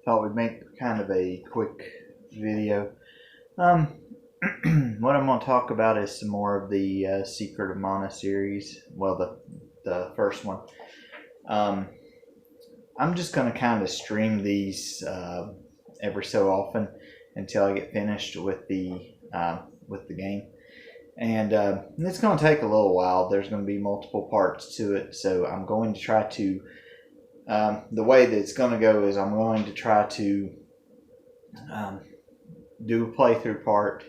Thought we'd make kind of a quick video. What I'm going to talk about is some more of the Secret of Mana series. Well, the first one. Um, I'm just going to kind of stream these every so often until I get finished with the game. And it's going to take a little while. There's going to be multiple parts to it, so I'm going to try to. The way that it's going to go is I'm going to try to um, do a playthrough part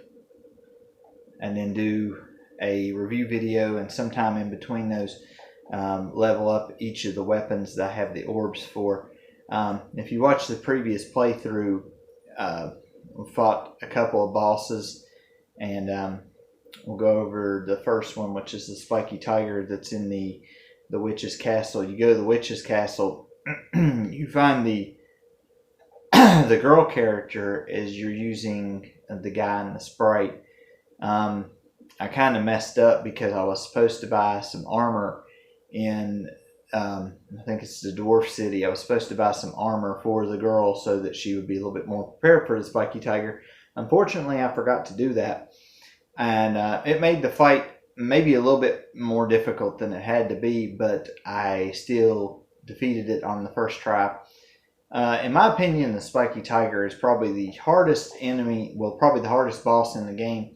and then do a review video, and sometime in between those, level up each of the weapons that I have the orbs for. If you watch the previous playthrough, we fought a couple of bosses, and we'll go over the first one, which is the spiky tiger that's in the witch's castle. You go to the witch's castle, you find the girl character as you're using the guy in the sprite. I kind of messed up because I was supposed to buy some armor in, I think it's the Dwarf City. I was supposed to buy some armor for the girl so that she would be a little bit more prepared for the spiky tiger. Unfortunately, I forgot to do that, and it made the fight maybe a little bit more difficult than it had to be, but I still defeated it on the first try. In my opinion, the spiky tiger is probably the hardest enemy, well, probably the hardest boss in the game.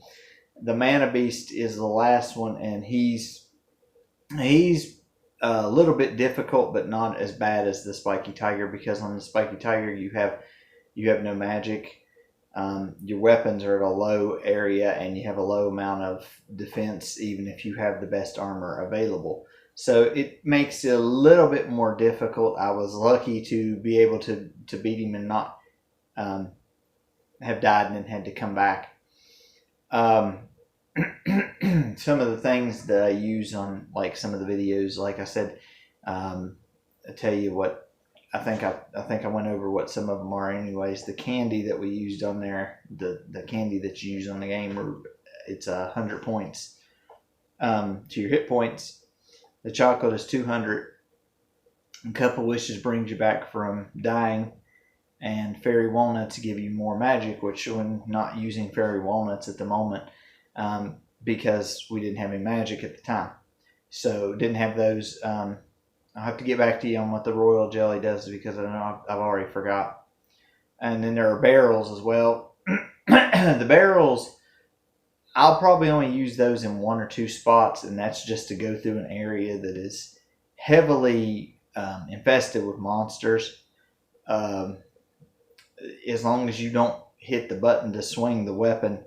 The mana beast is the last one, and he's a little bit difficult, but not as bad as the spiky tiger, because on the spiky tiger you have no magic. Your weapons are at a low area, and you have a low amount of defense, even if you have the best armor available. So it makes it a little bit more difficult. I was lucky to be able to beat him and not have died and then had to come back. Some of the things that I use on like some of the videos, like I said, I tell you what, I think I went over what some of them are anyways. The candy that we used on there, the candy that you use on the game, it's 100 points to your hit points. The chocolate is 200. A couple wishes brings you back from dying, and fairy walnuts give you more magic, which I'm not using fairy walnuts at the moment because we didn't have any magic at the time, so didn't have those. I'll have to get back to you on what the royal jelly does, because I know I've already forgot. And then there are barrels as well. The barrels, I'll probably only use those in one or two spots, and that's just to go through an area that is heavily infested with monsters. As long as you don't hit the button to swing the weapon,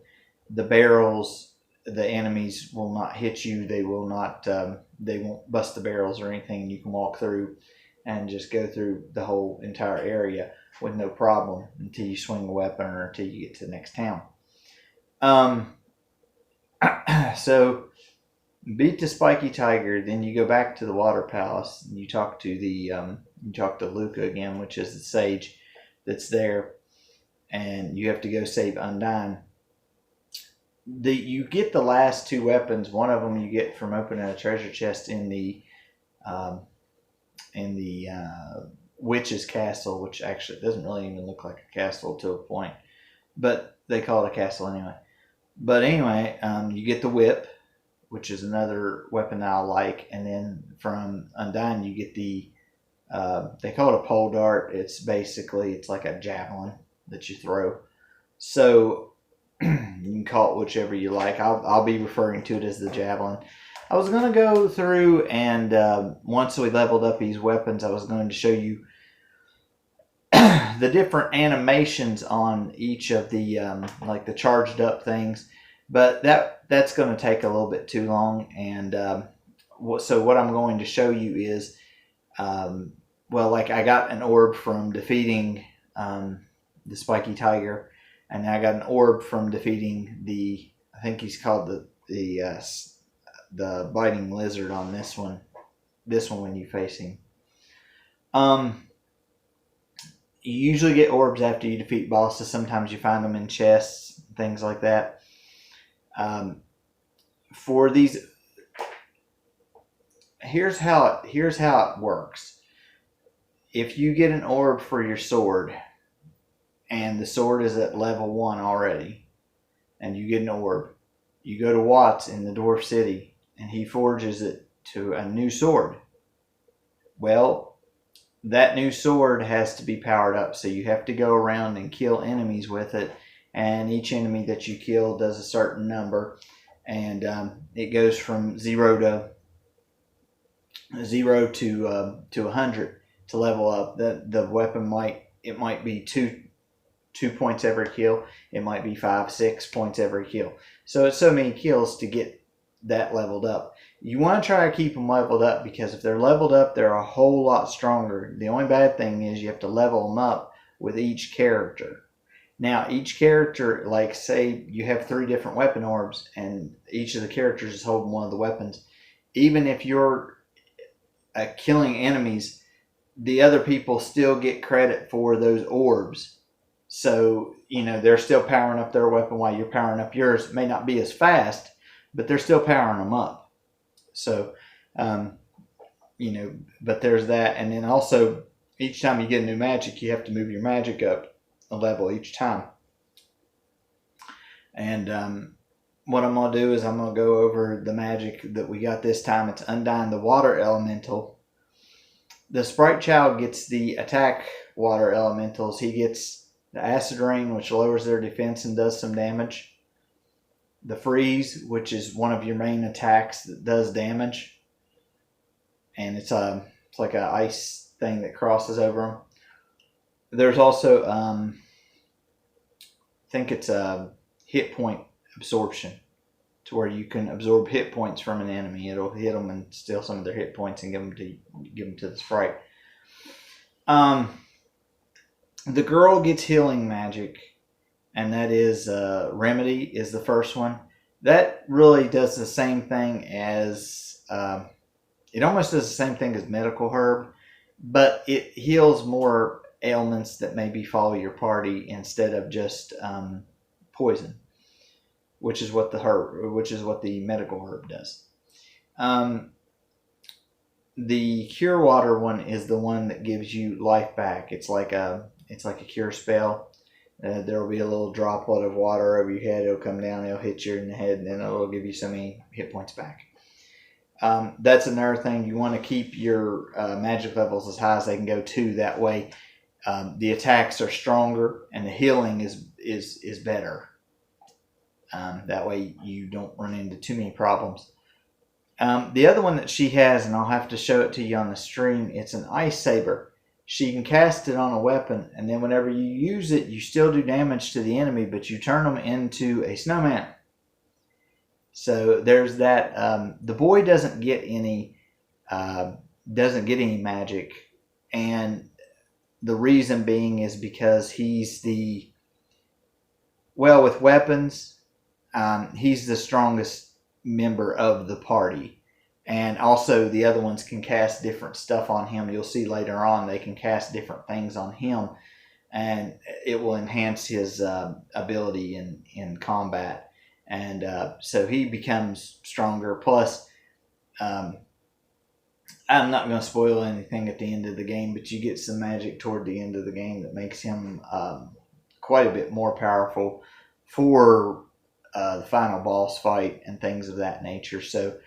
the barrels, the enemies will not hit you. They will not. They won't bust the barrels or anything. You can walk through and just go through the whole entire area with no problem until you swing a weapon or until you get to the next town. So beat the spiky tiger, then you go back to the water palace and you talk to Luca again, which is the sage that's there, and you have to go save Undyne. You get the last two weapons. One of them you get from opening a treasure chest in the witch's castle, which actually doesn't really even look like a castle to a point, but they call it a castle anyway. But anyway, you get the whip, which is another weapon that I like, and then from Undyne you get the they call it a pole dart. It's like a javelin that you throw. So you can call it whichever you like. I'll be referring to it as the javelin. I was going to go through and once we leveled up these weapons, I was going to show you the different animations on each of the like the charged up things, but that's going to take a little bit too long. And so what I'm going to show you is, well, like I got an orb from defeating the spiky tiger, and I got an orb from defeating I think he's called the biting lizard on this one when you face him. You usually get orbs after you defeat bosses. Sometimes you find them in chests, things like that. For these, here's how it works. If you get an orb for your sword, and the sword is at level 1 already, and you get an orb, you go to Watts in the Dwarf City, and he forges it to a new sword. Well, that new sword has to be powered up, so you have to go around and kill enemies with it, and each enemy that you kill does a certain number, and it goes from 0 to 100 to level up. The weapon might be two points every kill. It might be 5-6 points every kill. So it's so many kills to get that leveled up. You want to try to keep them leveled up, because if they're leveled up, they're a whole lot stronger. The only bad thing is you have to level them up with each character. Now, each character, like say you have 3 different weapon orbs, and each of the characters is holding one of the weapons. Even if you're killing enemies, the other people still get credit for those orbs. So, they're still powering up their weapon while you're powering up yours. It may not be as fast, but they're still powering them up. So, but there's that. And then also, each time you get a new magic, you have to move your magic up a level each time. And what I'm going to do is I'm going to go over the magic that we got this time. It's Undyne the Water Elemental. The Sprite Child gets the attack water elementals. He gets the Acid Rain, which lowers their defense and does some damage. The Freeze, which is one of your main attacks that does damage. And it's like an ice thing that crosses over them. There's also, I think it's a hit point absorption, to where you can absorb hit points from an enemy. It'll hit them and steal some of their hit points and give them to the sprite. The girl gets healing magic, and that is Remedy is the first one. That really does the same thing as it almost does the same thing as Medical Herb, but it heals more ailments that maybe follow your party instead of just poison, which is what the Medical Herb does. The Cure Water one is the one that gives you life back. It's like a cure spell. There will be a little droplet of water over your head. It'll come down, it'll hit you in the head, and then it'll give you so many hit points back. That's another thing. You want to keep your magic levels as high as they can go too. That way, the attacks are stronger and the healing is better. That way you don't run into too many problems. The other one that she has, and I'll have to show it to you on the stream, it's an Ice Saber. She can cast it on a weapon, and then whenever you use it, you still do damage to the enemy, but you turn them into a snowman. So there's that. The boy doesn't get any magic, and the reason being is because he's with weapons, he's the strongest member of the party. And also the other ones can cast different stuff on him. You'll see later on they can cast different things on him, and it will enhance his ability in combat. And so he becomes stronger. Plus, I'm not going to spoil anything at the end of the game, but you get some magic toward the end of the game that makes him quite a bit more powerful for the final boss fight and things of that nature. So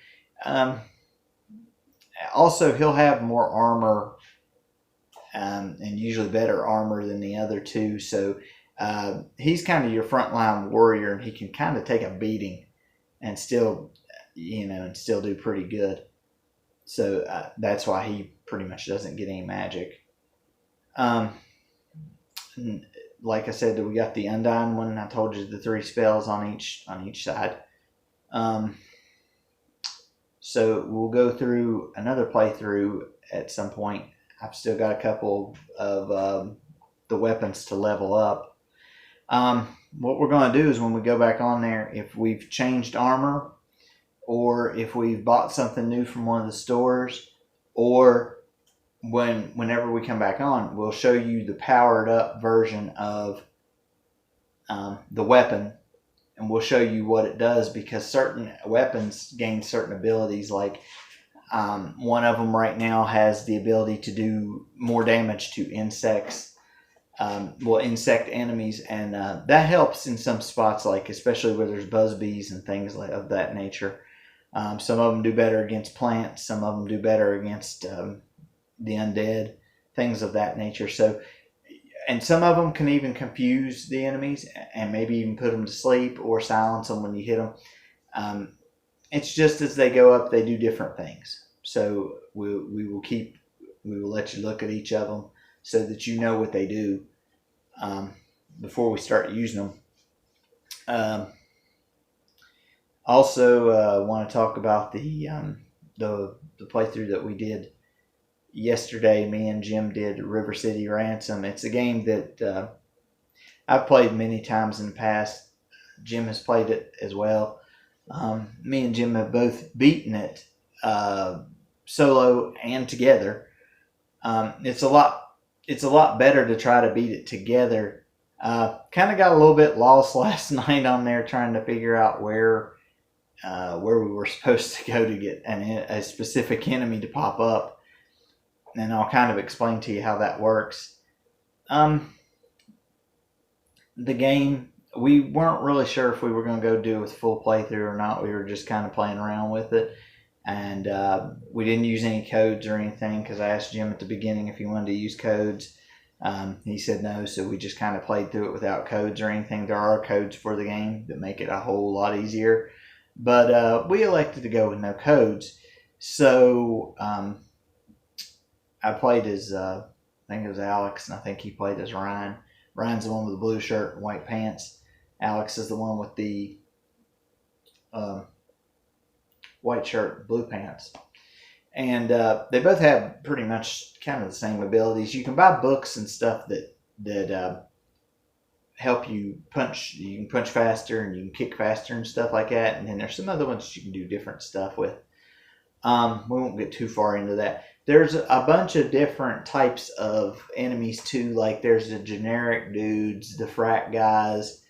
also he'll have more armor and usually better armor than the other two. So he's kind of your frontline warrior, and he can kind of take a beating and still do pretty good. So that's why he pretty much doesn't get any magic. Like I said, we got the Undyne one. I told you the 3 spells on each side. So we'll go through another playthrough at some point. I've still got a couple of the weapons to level up. What we're going to do is when we go back on there, if we've changed armor, or if we've bought something new from one of the stores, or whenever we come back on, we'll show you the powered up version of the weapon, and we'll show you what it does, because certain weapons gain certain abilities. Like one of them right now has the ability to do more damage to insects. insect enemies, and that helps in some spots, like especially where there's buzz bees and things like of that nature. Some of them do better against plants. Some of them do better against the undead, things of that nature. So, and some of them can even confuse the enemies and maybe even put them to sleep or silence them when you hit them. It's just as they go up, they do different things. So we will let you look at each of them so that you know what they do before we start using them. Also, want to talk about the playthrough that we did yesterday. Me and Jim did River City Ransom. It's a game that I've played many times in the past. Jim has played it as well. Me and Jim have both beaten it solo and together. It's a lot better to try to beat it together. Kind of got a little bit lost last night on there trying to figure out where we were supposed to go to get a specific enemy to pop up, and I'll kind of explain to you how that works. The game, we weren't really sure if we were going to go do it with full playthrough or not. We were just kind of playing around with it, and we didn't use any codes or anything because I asked Jim at the beginning if he wanted to use codes. He said no, so we just kind of played through it without codes or anything. There are codes for the game that make it a whole lot easier, but we elected to go with no codes. So I played as I think it was Alex, and I think he played as Ryan. Ryan's the one with the blue shirt and white pants. Alex is the one with the white shirt and blue pants. And they both have pretty much kind of the same abilities. You can buy books and stuff that help you punch. You can punch faster and you can kick faster and stuff like that. And then there's some other ones you can do different stuff with. We won't get too far into that. There's a bunch of different types of enemies too. Like there's the generic dudes, the frat guys.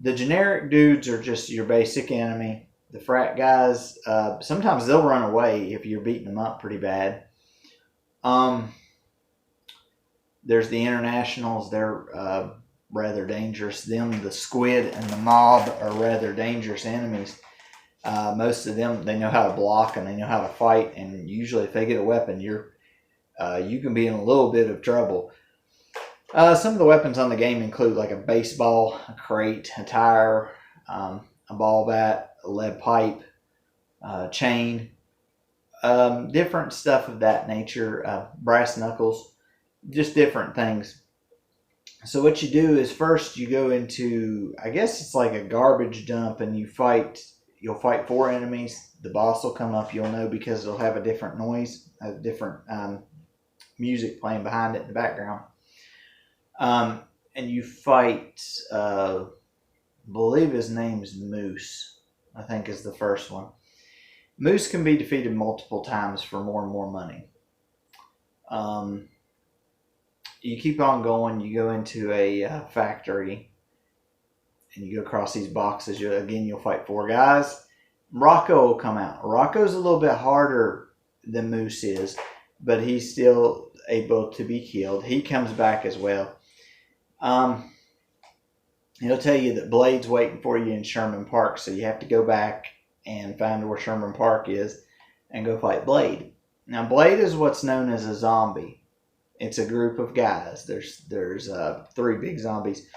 The generic dudes are just your basic enemy. The frat guys, sometimes they'll run away if you're beating them up pretty bad. There's the internationals. They're rather dangerous. Them, the squid and the mob are rather dangerous enemies. Most of them, they know how to block and they know how to fight. And usually if they get a weapon, you can be in a little bit of trouble. Some of the weapons on the game include like a baseball, a crate, a tire, a ball bat, a lead pipe, chain, different stuff of that nature, brass knuckles, just different things. So what you do is first you go into, I guess it's like a garbage dump, and you'll fight 4 enemies. The boss will come up, you'll know because it'll have a different noise, a different music playing behind it in the background. And you fight, I believe his name's Moose, I think is the first one. Moose can be defeated multiple times for more and more money. You keep on going, you go into a factory, and you go across these boxes. You'll fight 4 guys. Rocco will come out. Rocco's a little bit harder than Moose is, but he's still able to be killed. He comes back as well. He'll tell you that Blade's waiting for you in Sherman Park, so you have to go back and find where Sherman Park is and go fight Blade. Now, Blade is what's known as a zombie. It's a group of guys. There's 3 big zombies.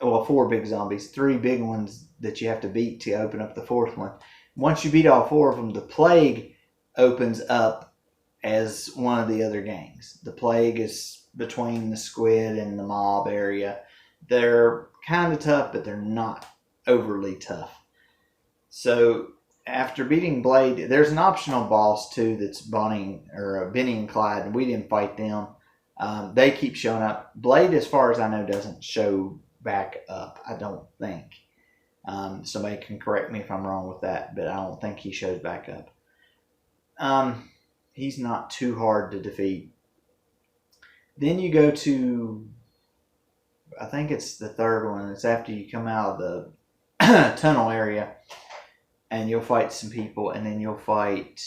Well, 4 big zombies. 3 big ones that you have to beat to open up the 4th one. Once you beat all 4 of them, the Plague opens up as one of the other gangs. The Plague is between the squid and the mob area. They're kind of tough, but they're not overly tough. So after beating Blade, there's an optional boss too that's Bonnie or Benny and Clyde, and we didn't fight them. They keep showing up. Blade, as far as I know, doesn't show back up, I don't think. Somebody can correct me if I'm wrong with that, but I don't think he shows back up. He's not too hard to defeat. Then you go to, I think it's the 3rd one. It's after you come out of the tunnel area, and you'll fight some people, and then you'll fight,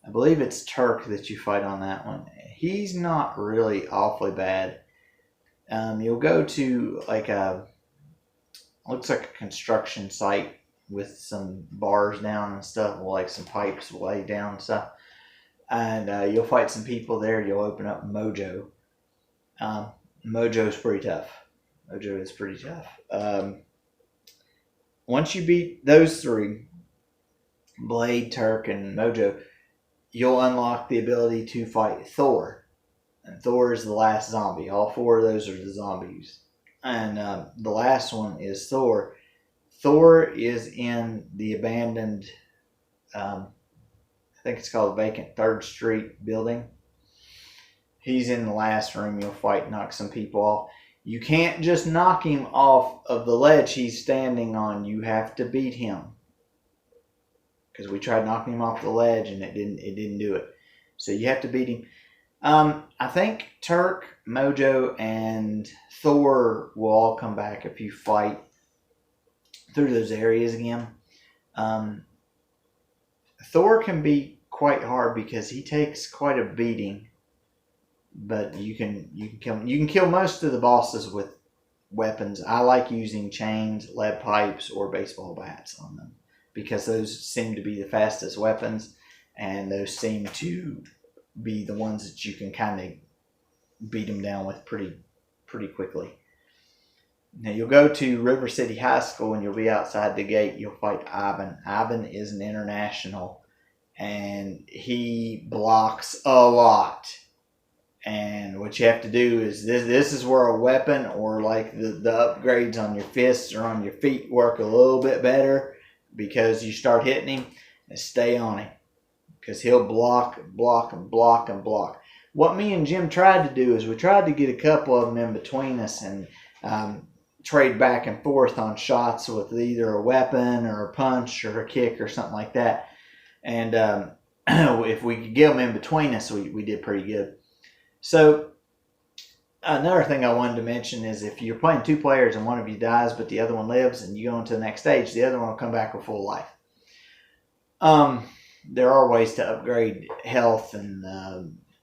I believe it's Turk that you fight on that one. He's not really awfully bad. You'll go to like looks like a construction site with some bars down and stuff, like some pipes laid down and stuff. And you'll fight some people there. You'll open up Mojo. Mojo's pretty tough. Mojo is pretty tough. Once you beat those three, Blade, Turk, and Mojo, you'll unlock the ability to fight Thor. And Thor is the last zombie. All four of those are the zombies. And the last one is Thor. Thor is in the abandoned, I think it's called Vacant 3rd Street building. He's in the last room. You'll fight, knock some people off. You can't just knock him off of the ledge he's standing on. You have to beat him. Because we tried knocking him off the ledge and it didn't do it. So you have to beat him. I think Turk, Mojo, and Thor will all come back if you fight through those areas again. Thor can be quite hard because he takes quite a beating, but you can kill most of the bosses with weapons. I like using chains, lead pipes, or baseball bats on them because those seem to be the fastest weapons, and those seem to be the ones that you can kind of beat them down with pretty quickly. Now you'll go to River City High School and you'll be outside the gate. You'll fight Ivan. Ivan is an international and he blocks a lot. And what you have to do is this is where a weapon or like the upgrades on your fists or on your feet work a little bit better because you start hitting him and stay on him. Because he'll block. What me and Jim tried to do is we tried to get a couple of them in between us and trade back and forth on shots with either a weapon or a punch or a kick or something like that. And if we could get them in between us, we did pretty good. So another thing I wanted to mention is if you're playing 2 players and one of you dies but the other one lives and you go into the next stage, the other one will come back with full life. There are ways to upgrade health and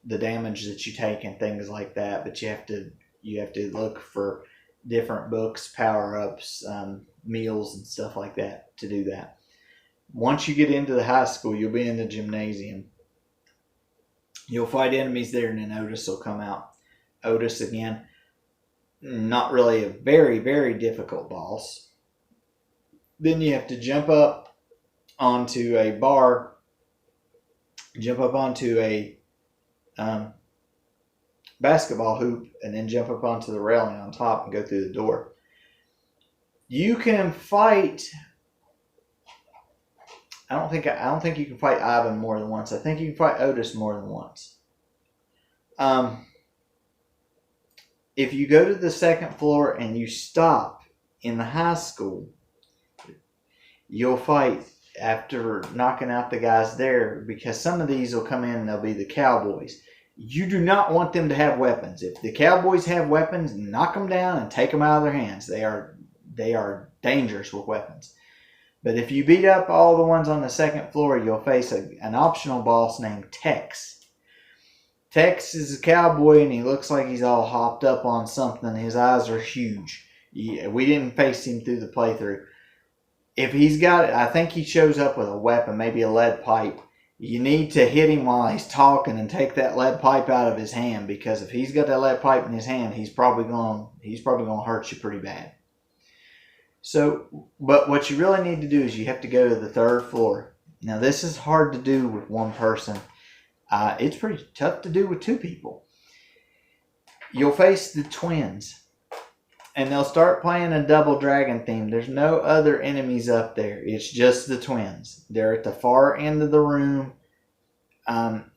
the damage that you take and things like that, but you have to look for different books, power-ups, meals, and stuff like that to do that. Once you get into the high school, you'll be in the gymnasium. You'll fight enemies there, and then Otis will come out. Otis, again, not really a very, very difficult boss. Then you have to jump up onto a bar, jump up onto a basketball hoop, and then jump up onto the railing on top and go through the door. You can fight. I don't think you can fight Ivan more than once. I think you can fight Otis more than once. If you go to the 2nd floor and you stop in the high school, you'll fight after knocking out the guys there because some of these will come in and they'll be the cowboys. You do not want them to have weapons. If the cowboys have weapons, knock them down and take them out of their hands. They are dangerous with weapons. But if you beat up all the ones on the 2nd floor, you'll face an optional boss named Tex. Tex is a cowboy and he looks like he's all hopped up on something. His eyes are huge. We didn't face him through the playthrough. If he's got it, I think he shows up with a weapon, maybe a lead pipe. You need to hit him while he's talking and take that lead pipe out of his hand because if he's got that lead pipe in his hand, he's probably going to hurt you pretty bad. So, but what you really need to do is you have to go to the 3rd floor. Now, this is hard to do with one person. It's pretty tough to do with 2 people. You'll face the twins. And they'll start playing a Double Dragon theme. There's no other enemies up there. It's just the twins. They're at the far end of the room.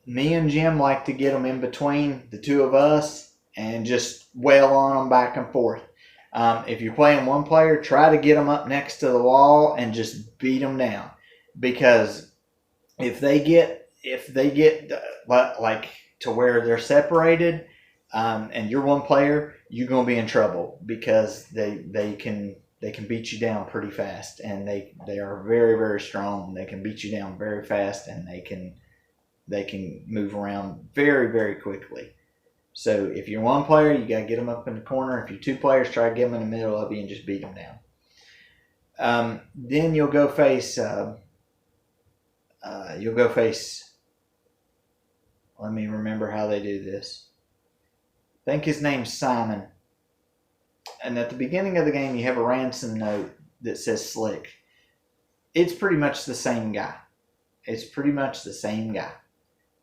Me and Jim like to get them in between the 2 of us and just wail on them back and forth. If you're playing 1 player, try to get them up next to the wall and just beat them down. Because if they get like to where they're separated, and you're 1 player, you're going to be in trouble because they can beat you down pretty fast, and they are very, very strong. They can beat you down very fast, and they can move around very, very quickly. So if you're one player, you got to get them up in the corner. If you're two players, try to get them in the middle of you and just beat them down. Then you'll go face. Let me remember how they do this. I think his name's Simon. And at the beginning of the game, you have a ransom note that says Slick. It's pretty much the same guy.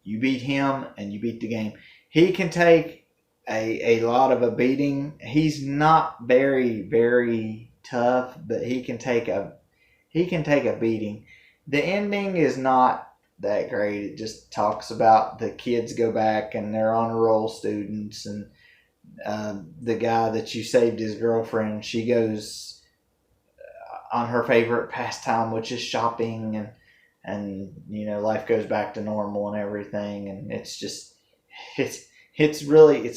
You beat him and you beat the game. He can take a lot of a beating. He's not very, very tough, but he can take a beating. The ending is not that great. It just talks about the kids go back and they're honor roll students, and the guy that you saved his girlfriend, she goes on her favorite pastime, which is shopping, and life goes back to normal and everything, and it's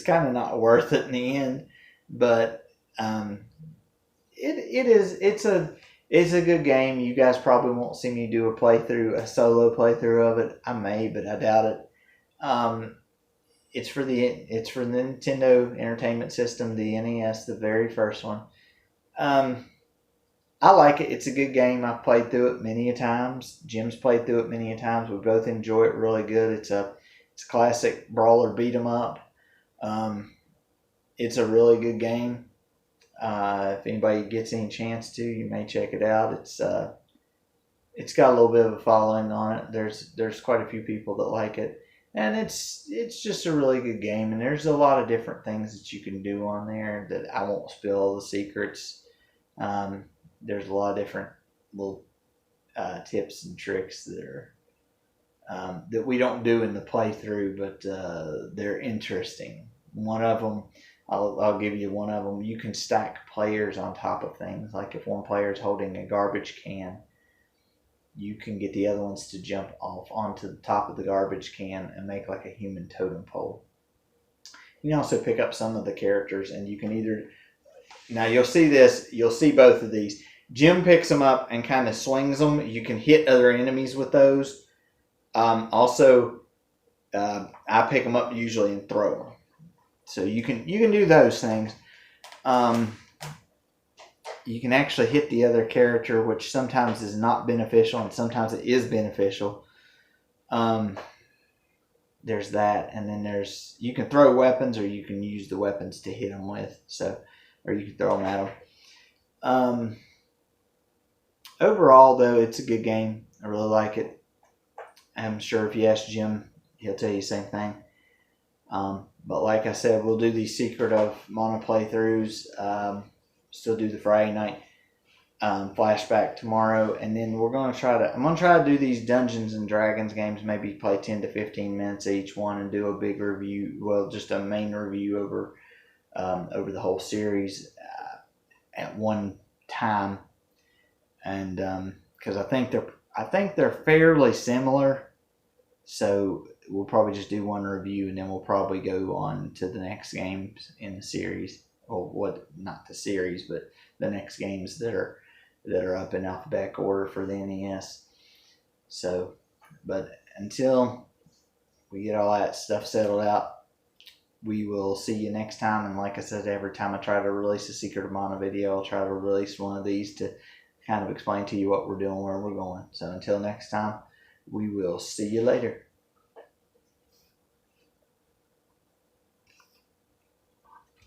kind of not worth it in the end, but it's a good game. You guys probably won't see me do a solo playthrough of it. I may, but I doubt it. It's for the Nintendo Entertainment System, the NES, the very first one. I like it. It's a good game. I've played through it many a times. Jim's played through it many a times. We both enjoy it really good. It's a classic brawler beat 'em up. It's a really good game. If anybody gets any chance to, you may check it out. It's got a little bit of a following on it. There's quite a few people that like it, and it's just a really good game. And there's a lot of different things that you can do on there that I won't spill the secrets. There's a lot of different little tips and tricks that are that we don't do in the playthrough, but they're interesting. One of them, I'll give you one of them. You can stack players on top of things. Like if one player is holding a garbage can, you can get the other ones to jump off onto the top of the garbage can and make like a human totem pole. You can also pick up some of the characters, and you can now you'll see both of these. Jim picks them up and kind of swings them. You can hit other enemies with those. I pick them up usually and throw them. So you can do those things. You can actually hit the other character, which sometimes is not beneficial and sometimes it is beneficial. There's that, and then you can throw weapons, or you can use the weapons to hit them with. Or you can throw them at them. Overall, though, it's a good game. I really like it. I'm sure if you ask Jim, he'll tell you the same thing. But like I said, we'll do the Secret of Mana playthroughs. Still do the Friday night flashback tomorrow, and then I'm going to try to do these Dungeons and Dragons games. Maybe play 10 to 15 minutes each one, and do a big review. Well, just a main review over the whole series at one time, and because I think they're fairly similar, so we'll probably just do one review, and then we'll probably go on to the next games in the series, or not the series, but the next games that are up in alphabetical order for the NES. So, but until we get all that stuff settled out, we will see you next time. And like I said, every time I try to release a Secret of Mana video, I'll try to release one of these to kind of explain to you what we're doing, where we're going. So until next time, we will see you later.